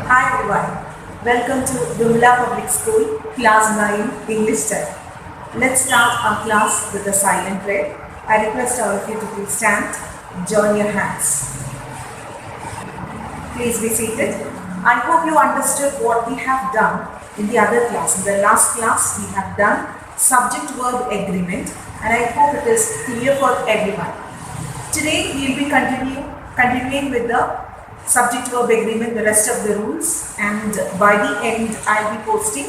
Hi everyone, welcome to Vimla Public School, Class 9, English 10. Let's start our class with a silent prayer. I request all of you to please stand, join your hands. Please be seated. I hope you understood what we have done in the other class. In the last class, we have done subject-verb agreement, and I hope it is clear for everyone. Today, we will be continuing with the subject-verb agreement, the rest of the rules, and by the end, I'll be posting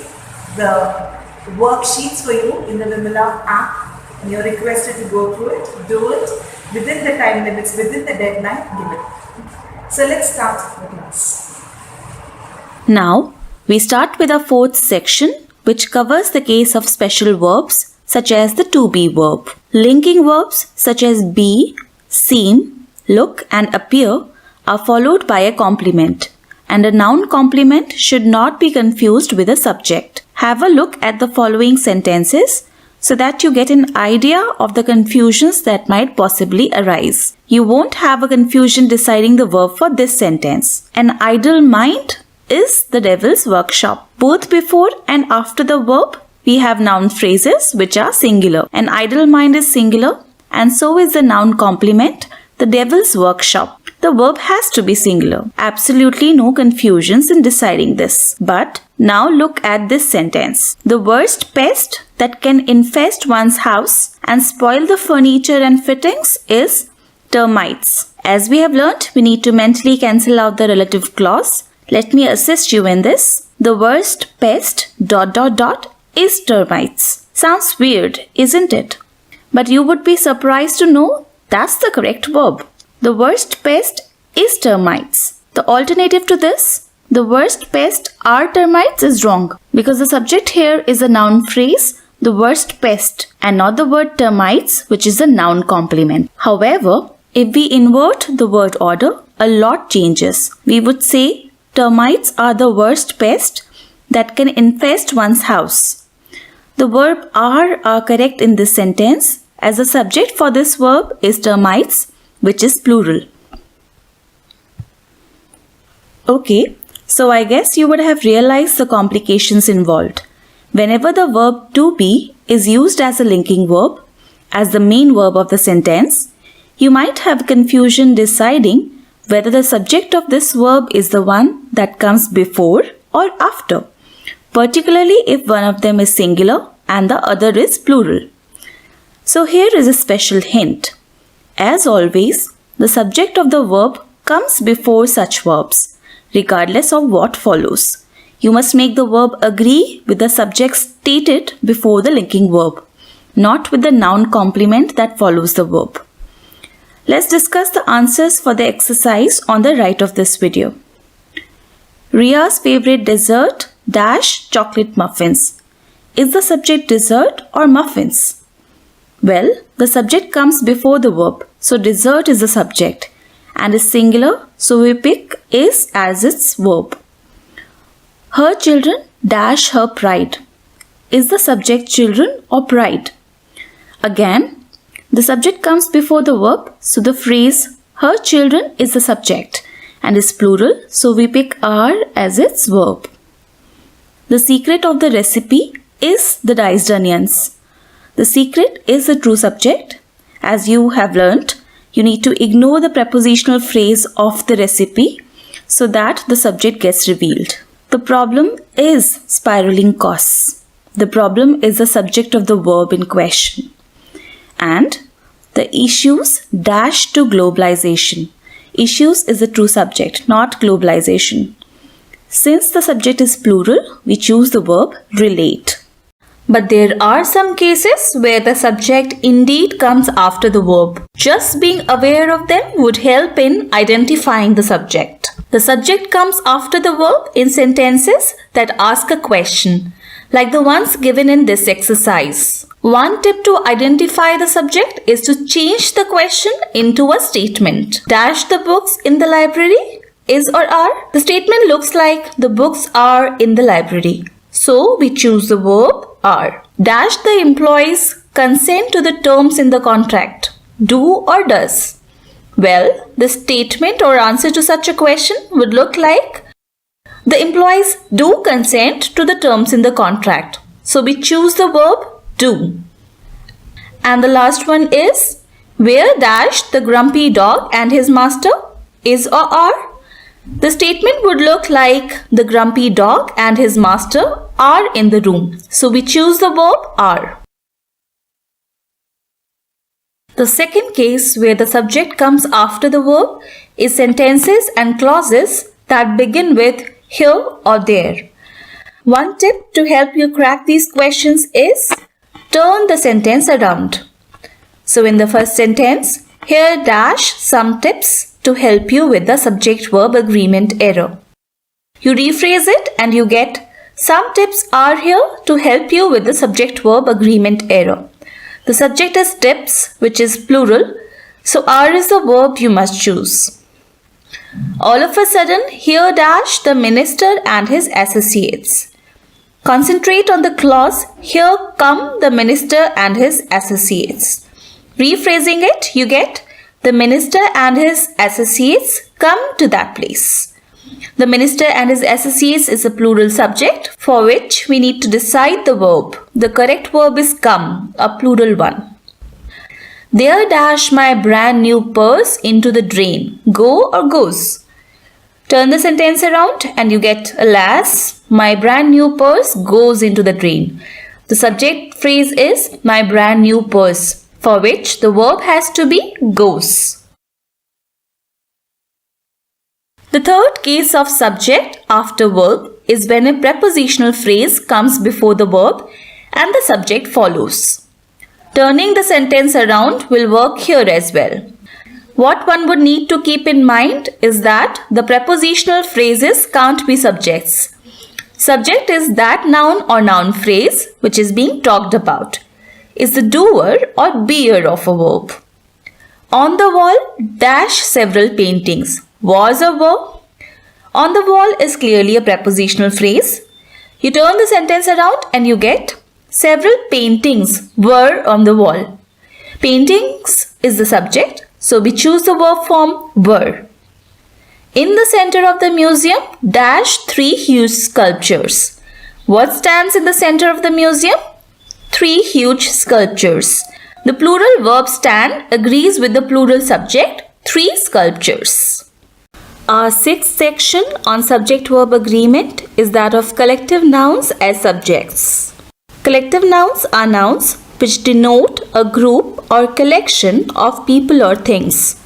the worksheets for you in the Vimla app, and you're requested to go through it, do it within the time limits, within the deadline given. So let's start the class. Now, we start with our fourth section, which covers the case of special verbs such as the to be verb. Linking verbs such as be, seem, look and appear are followed by a complement, and a noun complement should not be confused with a subject. Have a look at the following sentences so that you get an idea of the confusions that might possibly arise. You won't have a confusion deciding the verb for this sentence. An idle mind is the devil's workshop. Both before and after the verb, we have noun phrases which are singular. An idle mind is singular, and so is the noun complement, the devil's workshop. The verb has to be singular. Absolutely no confusions in deciding this. But now look at this sentence. The worst pest that can infest one's house and spoil the furniture and fittings is termites. As we have learnt, we need to mentally cancel out the relative clause. Let me assist you in this. The worst pest ... is termites. Sounds weird, isn't it? But you would be surprised to know that's the correct verb. The worst pest is termites. The alternative to this, the worst pest are termites, is wrong because the subject here is a noun phrase, the worst pest, and not the word termites, which is a noun complement. However, if we invert the word order, a lot changes. We would say termites are the worst pest that can infest one's house. The verb are correct in this sentence, as the subject for this verb is termites, which is plural. Okay, so I guess you would have realized the complications involved. Whenever the verb to be is used as a linking verb, as the main verb of the sentence, you might have confusion deciding whether the subject of this verb is the one that comes before or after, particularly if one of them is singular and the other is plural. So here is a special hint. As always, the subject of the verb comes before such verbs, regardless of what follows. You must make the verb agree with the subject stated before the linking verb, not with the noun complement that follows the verb. Let's discuss the answers for the exercise on the right of this video. Ria's favorite dessert - chocolate muffins. Is the subject dessert or muffins? Well, the subject comes before the verb, so dessert is the subject and is singular, so we pick is as its verb. Her children - her pride. Is the subject children or pride? Again, the subject comes before the verb, so the phrase her children is the subject and is plural, so we pick are as its verb. The secret of the recipe is the diced onions. The secret is the true subject. As you have learnt, you need to ignore the prepositional phrase of the recipe so that the subject gets revealed. The problem is spiraling costs. The problem is the subject of the verb in question. And the issues - to globalization. Issues is the true subject, not globalization. Since the subject is plural, we choose the verb relate. But there are some cases where the subject indeed comes after the verb. Just being aware of them would help in identifying the subject. The subject comes after the verb in sentences that ask a question, like the ones given in this exercise. One tip to identify the subject is to change the question into a statement. - the books in the library is or are. The statement looks like the books are in the library. So we choose the verb are. - the employees consent to the terms in the contract. Do or does? Well, the statement or answer to such a question would look like The employees do consent to the terms in the contract. So we choose the verb do. And the last one is, where dash the grumpy dog and his master? Is or are? The statement would look like the grumpy dog and his master are in the room. So we choose the verb are. The second case where the subject comes after the verb is sentences and clauses that begin with here or there. One tip to help you crack these questions is turn the sentence around. So in the first sentence, here dash some tips to help you with the subject-verb agreement error. You rephrase it and you get some tips are here to help you with the subject-verb agreement error. The subject is tips, which is plural, so are is the verb you must choose. All of a sudden, here dash the minister and his associates. Concentrate on the clause, here come the minister and his associates. Rephrasing it, you get the minister and his associates come to that place. The minister and his associates is a plural subject for which we need to decide the verb. The correct verb is come, a plural one. There dash my brand new purse into the drain. Go or goes? Turn the sentence around and you get, alas, my brand new purse goes into the drain. The subject phrase is my brand new purse, for which the verb has to be goes. The third case of subject after verb is when a prepositional phrase comes before the verb and the subject follows. Turning the sentence around will work here as well. What one would need to keep in mind is that the prepositional phrases can't be subjects. Subject is that noun or noun phrase which is being talked about, is the doer or beer of a verb. On the wall, dash several paintings. Was a verb. On the wall is clearly a prepositional phrase. You turn the sentence around and you get several paintings were on the wall. Paintings is the subject, so we choose the verb form were. In the center of the museum, dash 3 huge sculptures. What stands in the center of the museum? 3 huge sculptures. The plural verb stand agrees with the plural subject 3 sculptures. Our sixth section on subject-verb agreement is that of collective nouns as subjects. Collective nouns are nouns which denote a group or collection of people or things.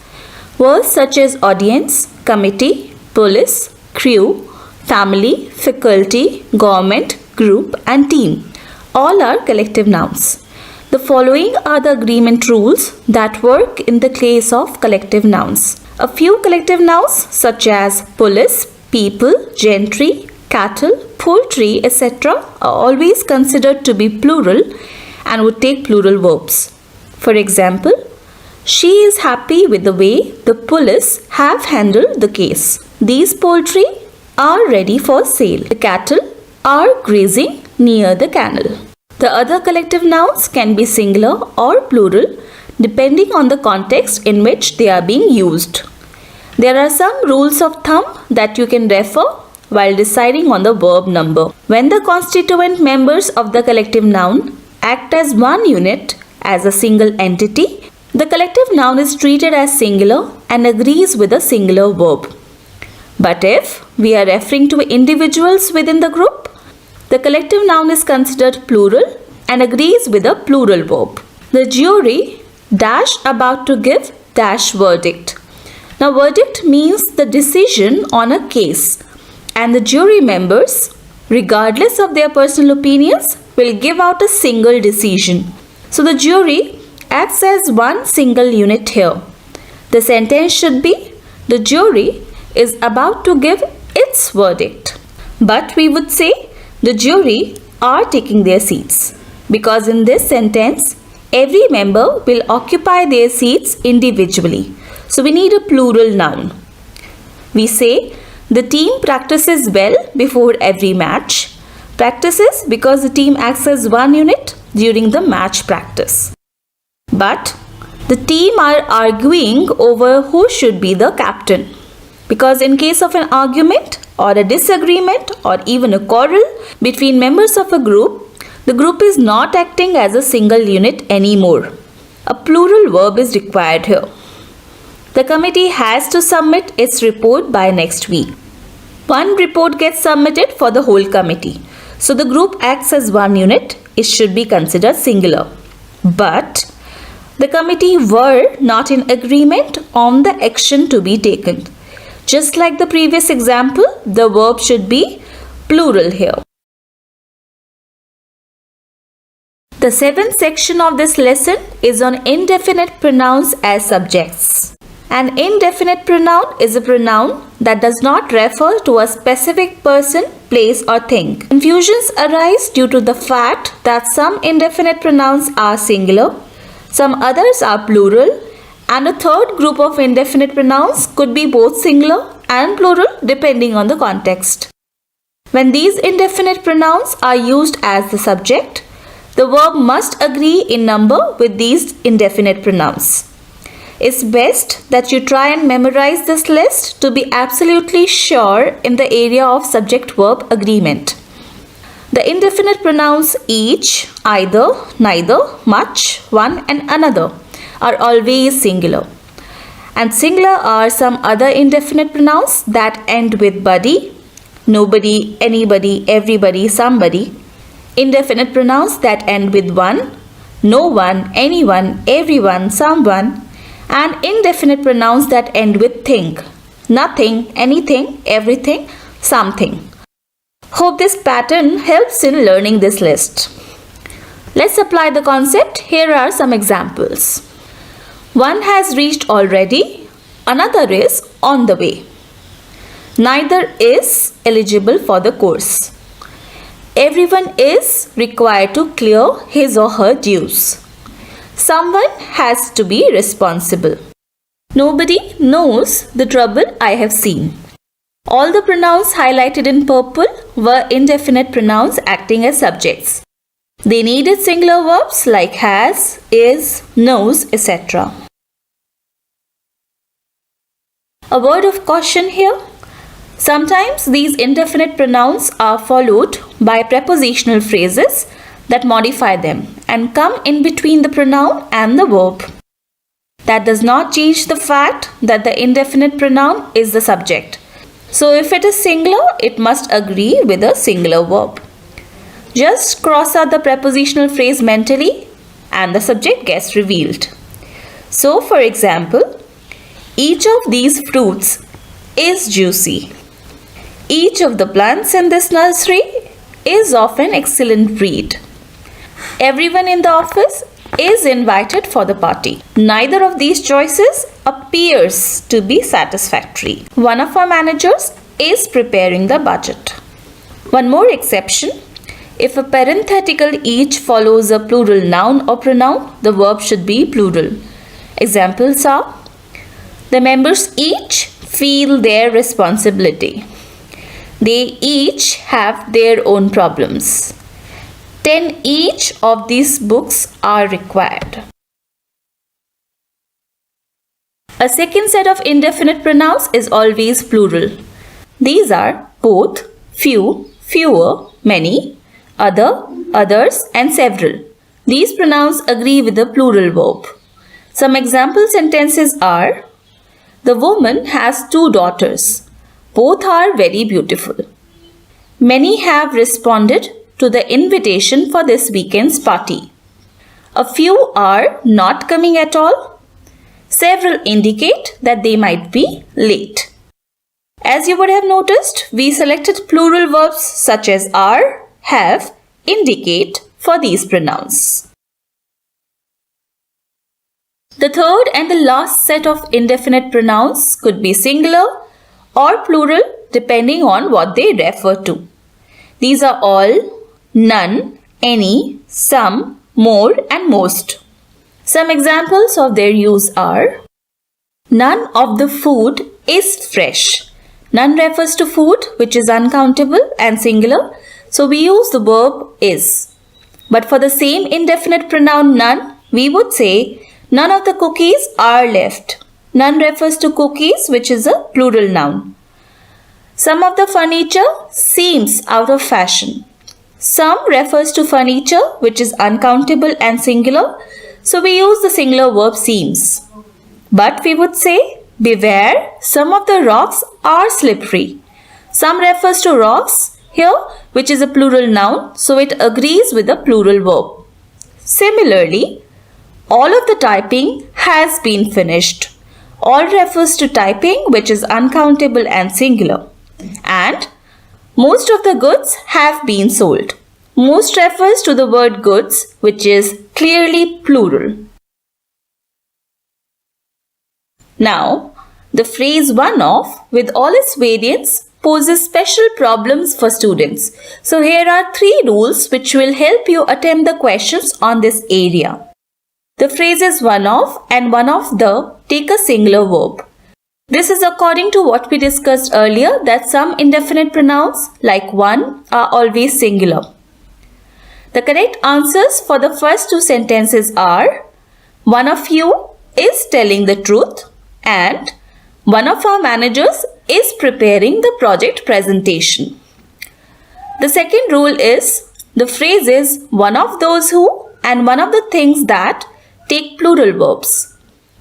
Words such as audience, committee, police, crew, family, faculty, government, group and team all are collective nouns. The following are the agreement rules that work in the case of collective nouns. A few collective nouns such as police, people, gentry, cattle, poultry, etc. are always considered to be plural and would take plural verbs. For example, she is happy with the way the police have handled the case. These poultry are ready for sale. The cattle are grazing near the canal. The other collective nouns can be singular or plural depending on the context in which they are being used. There are some rules of thumb that you can refer while deciding on the verb number. When the constituent members of the collective noun act as one unit, as a single entity, the collective noun is treated as singular and agrees with a singular verb. But if we are referring to individuals within the group, the collective noun is considered plural and agrees with a plural verb. The jury dash about to give dash verdict. Now verdict means the decision on a case, and the jury members, regardless of their personal opinions, will give out a single decision. So the jury acts as one single unit here. The sentence should be, the jury is about to give its verdict. But we would say, the jury are taking their seats, because in this sentence, every member will occupy their seats individually. So we need a plural noun. We say, the team practices well before every match. Practices because the team acts as one unit during the match practice. But the team are arguing over who should be the captain. Because in case of an argument, or a disagreement or even a quarrel between members of a group, the group is not acting as a single unit anymore. A plural verb is required here. The committee has to submit its report by next week. One report gets submitted for the whole committee. So the group acts as one unit. It should be considered singular. But the committee were not in agreement on the action to be taken. Just like the previous example, the verb should be plural here. The seventh section of this lesson is on indefinite pronouns as subjects. An indefinite pronoun is a pronoun that does not refer to a specific person, place or thing. Confusions arise due to the fact that some indefinite pronouns are singular, some others are plural, and a third group of indefinite pronouns could be both singular and plural depending on the context. When these indefinite pronouns are used as the subject, the verb must agree in number with these indefinite pronouns. It's best that you try and memorize this list to be absolutely sure in the area of subject-verb agreement. The indefinite pronouns each, either, neither, much, one and another are always singular. And singular are some other indefinite pronouns that end with buddy, nobody, anybody, everybody, somebody. Indefinite pronouns that end with one, no one, anyone, everyone, someone. And indefinite pronouns that end with thing, nothing, anything, everything, something. Hope this pattern helps in learning this list. Let's apply the concept. Here are some examples. One has reached already, another is on the way. Neither is eligible for the course. Everyone is required to clear his or her dues. Someone has to be responsible. Nobody knows the trouble I have seen. All the pronouns highlighted in purple were indefinite pronouns acting as subjects. They needed singular verbs like has, is, knows, etc. A word of caution here. Sometimes these indefinite pronouns are followed by prepositional phrases that modify them and come in between the pronoun and the verb. That does not change the fact that the indefinite pronoun is the subject. So if it is singular, it must agree with a singular verb. Just cross out the prepositional phrase mentally and the subject gets revealed. So for example, each of these fruits is juicy. Each of the plants in this nursery is of an excellent breed. Everyone in the office is invited for the party. Neither of these choices appears to be satisfactory. One of our managers is preparing the budget. One more exception. If a parenthetical each follows a plural noun or pronoun, the verb should be plural. Examples are: the members each feel their responsibility. They each have their own problems. 10 each of these books are required. A second set of indefinite pronouns is always plural. These are both, few, fewer, many, other, others, and several. These pronouns agree with the plural verb. Some example sentences are: the woman has 2 daughters. Both are very beautiful. Many have responded to the invitation for this weekend's party. A few are not coming at all. Several indicate that they might be late. As you would have noticed, we selected plural verbs such as are, have, indicate for these pronouns. The third and the last set of indefinite pronouns could be singular or plural depending on what they refer to. These are all, none, any, some, more and most. Some examples of their use are: none of the food is fresh. None refers to food which is uncountable and singular, so we use the verb is. But for the same indefinite pronoun none, we would say none of the cookies are left. None refers to cookies which is a plural noun. Some of the furniture seems out of fashion. Some refers to furniture which is uncountable and singular, so we use the singular verb seems. But we would say, beware, some of the rocks are slippery. Some refers to rocks here, which is a plural noun, so it agrees with the plural verb. Similarly, all of the typing has been finished. All refers to typing which is uncountable and singular. And most of the goods have been sold. Most refers to the word goods, which is clearly plural. Now, the phrase one of with all its variants poses special problems for students. So here are 3 rules which will help you attempt the questions on this area. The phrases one of and one of the take a singular verb. This is according to what we discussed earlier, that some indefinite pronouns like one are always singular. The correct answers for the first 2 sentences are, one of you is telling the truth and one of our managers is preparing the project presentation. The second rule is, the phrase is one of those who and one of the things that take plural verbs.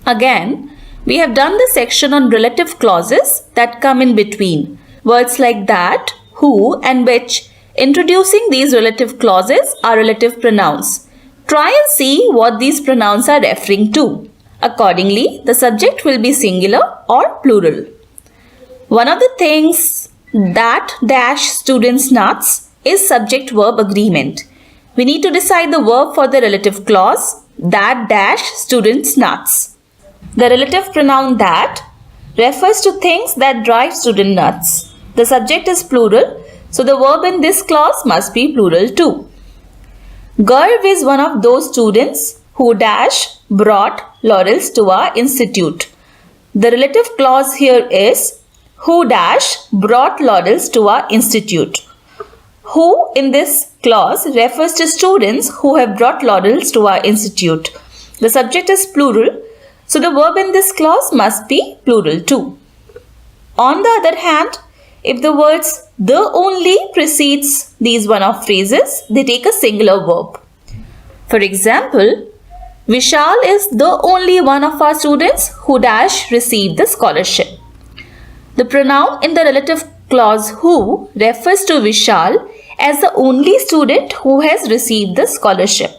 Again, we have done the section on relative clauses that come in between. Words like that, who and which, introducing these relative clauses are relative pronouns. Try and see what these pronouns are referring to. Accordingly, the subject will be singular or plural. One of the things that dash students' nuts is subject-verb agreement. We need to decide the verb for the relative clause, that dash students' nuts. The relative pronoun that refers to things that drive student nuts. The subject is plural, so the verb in this clause must be plural too. Garv is one of those students who dash brought laurels to our institute. The relative clause here is who dash brought laurels to our institute. Who in this clause refers to students who have brought laurels to our institute. The subject is plural, so the verb in this clause must be plural too. On the other hand, if the words the only precedes these one-off phrases, they take a singular verb. For example, Vishal is the only one of our students who dash received the scholarship. The pronoun in the relative clause who refers to Vishal as the only student who has received the scholarship.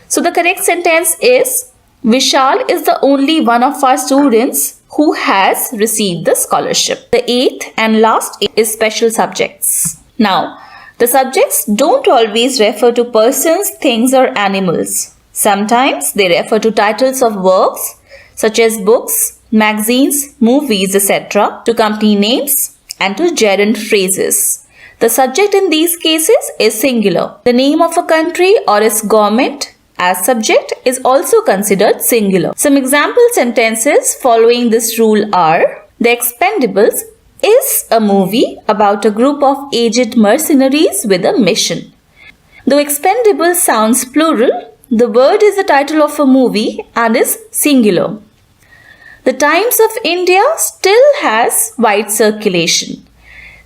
So the correct sentence is, Vishal is the only one of our students who has received the scholarship. The 8th and last is special subjects. Now, the subjects don't always refer to persons, things or animals. Sometimes they refer to titles of works such as books, magazines, movies, etc., to company names and to gerund phrases. The subject in these cases is singular. The name of a country or its government as subject is also considered singular. Some example sentences following this rule are, The Expendables is a movie about a group of aged mercenaries with a mission. Though Expendables sounds plural, the word is the title of a movie and is singular. The Times of India still has wide circulation.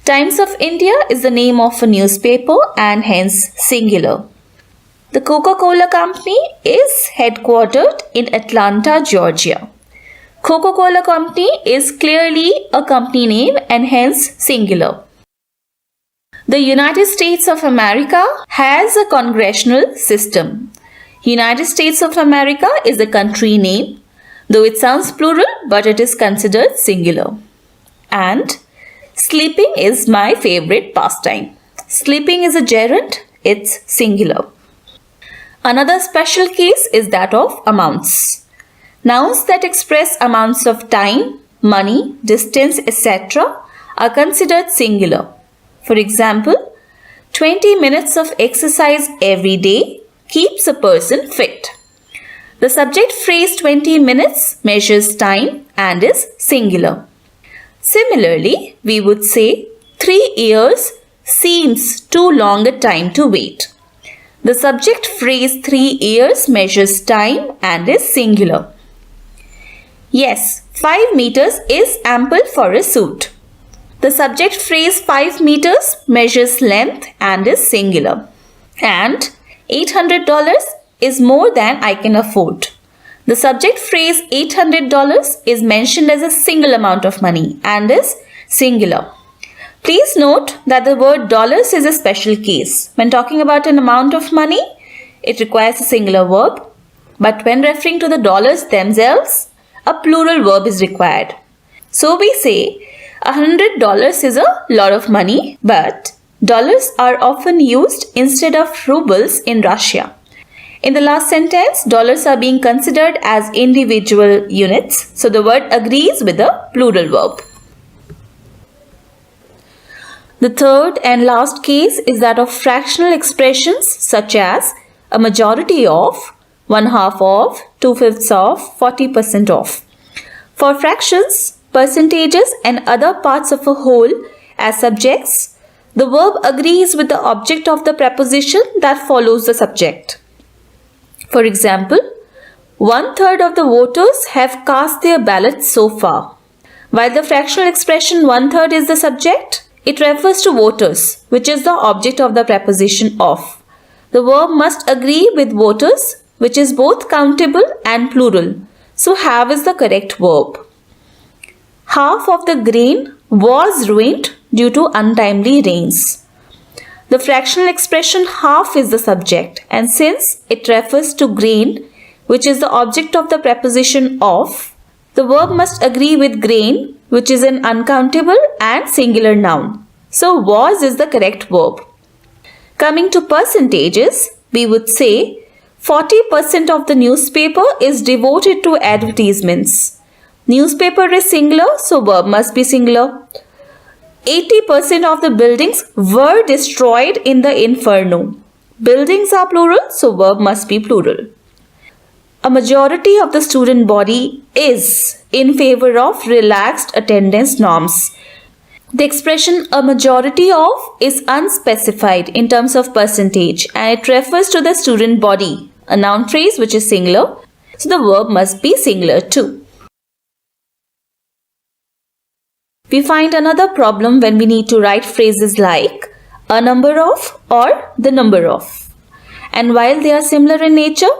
Times of India is the name of a newspaper and hence singular. The Coca-Cola Company is headquartered in Atlanta, Georgia. Coca-Cola Company is clearly a company name and hence singular. The United States of America has a congressional system. United States of America is a country name, though it sounds plural, but it is considered singular. And sleeping is my favorite pastime. Sleeping is a gerund, it's singular. Another special case is that of amounts. Nouns that express amounts of time, money, distance, etc. are considered singular. For example, 20 minutes of exercise every day keeps a person fit. The subject phrase 20 minutes measures time and is singular. Similarly, we would say 3 years seems too long a time to wait. The subject phrase 3 years measures time and is singular. Yes, 5 meters is ample for a suit. The subject phrase 5 meters measures length and is singular. And $800 is more than I can afford. The subject phrase $800 is mentioned as a single amount of money and is singular. Please note that the word dollars is a special case. When talking about an amount of money, it requires a singular verb. But when referring to the dollars themselves, a plural verb is required. So we say $100 is a lot of money, but dollars are often used instead of rubles in Russia. In the last sentence, dollars are being considered as individual units, so the word agrees with the plural verb. The third and last case is that of fractional expressions such as a majority of, 1/2 of, 2/5 of, 40% of. For fractions, percentages and other parts of a whole as subjects, the verb agrees with the object of the preposition that follows the subject. For example, 1/3 of the voters have cast their ballots so far. While the fractional expression 1/3 is the subject, it refers to voters, which is the object of the preposition of. The verb must agree with voters, which is both countable and plural. So have is the correct verb. Half of the grain was ruined due to untimely rains. The fractional expression half is the subject, and since it refers to grain, which is the object of the preposition of, the verb must agree with grain, which is an uncountable and singular noun. So was is the correct verb. Coming to percentages, we would say 40% of the newspaper is devoted to advertisements. Newspaper is singular, so verb must be singular. 80% of the buildings were destroyed in the inferno. Buildings are plural, so verb must be plural. A majority of the student body is in favor of relaxed attendance norms. The expression a majority of is unspecified in terms of percentage and it refers to the student body, a noun phrase which is singular, so the verb must be singular too. We find another problem when we need to write phrases like a number of or the number of. And while they are similar in nature,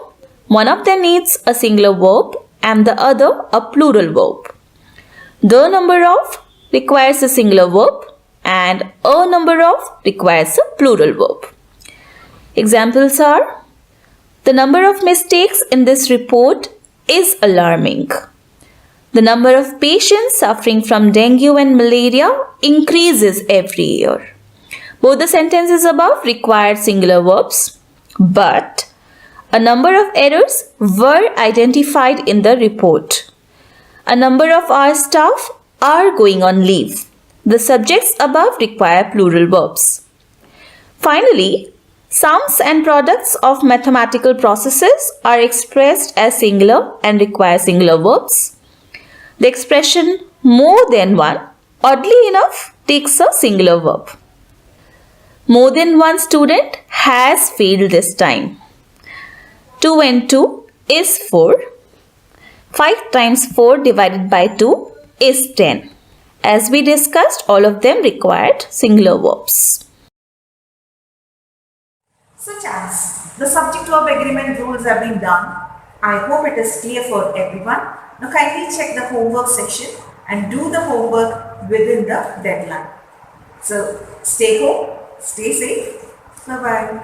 one of them needs a singular verb and the other a plural verb. The number of requires a singular verb and a number of requires a plural verb. Examples are: the number of mistakes in this report is alarming. The number of patients suffering from dengue and malaria increases every year. Both the sentences above require singular verbs, but a number of errors were identified in the report. A number of our staff are going on leave. The subjects above require plural verbs. Finally, sums and products of mathematical processes are expressed as singular and require singular verbs. The expression more than one, oddly enough, takes a singular verb. More than one student has failed this time. 2 and 2 is 4. 5 times 4 divided by 2 is 10. As we discussed, all of them required singular verbs. So Chance, the subject-verb agreement rules have been done. I hope it is clear for everyone. Now kindly check the homework section and do the homework within the deadline. So stay home, stay safe. Bye-bye.